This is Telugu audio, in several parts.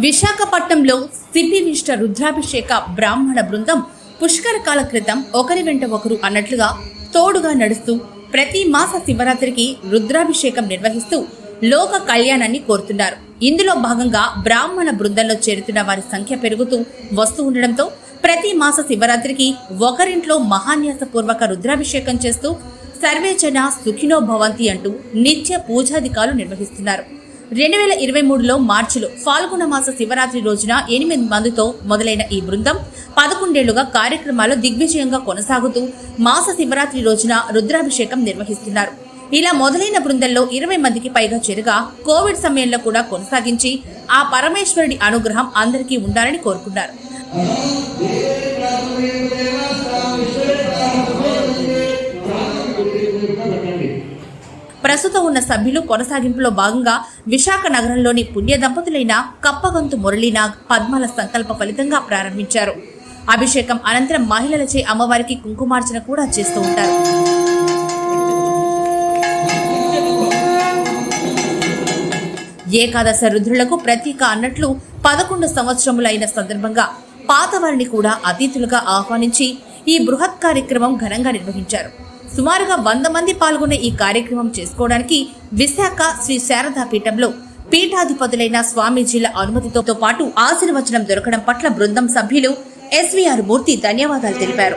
విశాఖపట్నంలో సిద్ధినిష్ట రుద్రాభిషేక బ్రాహ్మణ బృందం పుష్కర కాల క్రితం ఒకరి వెంట ఒకరు అన్నట్లుగా తోడుగా నడుస్తూ ప్రతి మాస శివరాత్రికి రుద్రాభిషేకం నిర్వహిస్తూ లోక కళ్యాణాన్ని కోరుతున్నారు. ఇందులో భాగంగా బ్రాహ్మణ బృందంలో చేరుతున్న వారి సంఖ్య పెరుగుతూ వస్తూ ఉండడంతో ప్రతి మాస శివరాత్రికి ఒకరింట్లో మహాన్యాసపూర్వక రుద్రాభిషేకం చేస్తూ సర్వేజన సుఖినో భవంతి అంటూ నిత్య పూజాధికాలు నిర్వహిస్తున్నారు. 2023లో మార్చిలో ఫాల్గుణ మాస శివరాత్రి రోజున 8 మందితో మొదలైన ఈ బృందం 11 ఏళ్లుగా కార్యక్రమాలు దిగ్విజయంగా కొనసాగుతూ మాస శివరాత్రి రోజున రుద్రాభిషేకం నిర్వహిస్తున్నారు. ఇలా మొదలైన బృందంలో 20 మందికి పైగా చేరగా కోవిడ్ సమయంలో కూడా కొనసాగించి ఆ పరమేశ్వరుడి అనుగ్రహం అందరికీ ఉండాలని కోరుకున్నారు. ప్రస్తుతం ఉన్న సభ్యులు కొనసాగింపులో భాగంగా విశాఖ నగరంలోని పుణ్య దంపతులైన కప్పగంతు మురళీనాగ్ పద్మాల సంకల్ప ఫలితంగా ప్రారంభించారు. అభిషేకం అనంతరం మహిళలచే అమ్మవారికి కుంకుమార్చన కూడా చేస్తూ ఉంటారు. ఏకాదశ రుద్రులకు ప్రతీక అన్నట్లు 11 సంవత్సరములు అయిన సందర్భంగా పాతవారిని కూడా అతిథులుగా ఆహ్వానించి ఈ బృహత్ కార్యక్రమం ఘనంగా నిర్వహించారు. సుమారుగా 100 మంది పాల్గొన్న ఈ కార్యక్రమం చేసుకోవడానికి విశాఖ శ్రీ శారదా పీఠంలో పీఠాధిపతులైన స్వామీజీల అనుమతితో పాటు ఆశీర్వచనం దొరకడం పట్ల బృందం సభ్యులు ఎస్వీఆర్ మూర్తి ధన్యవాదాలు తెలిపారు.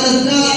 రుద్రాయ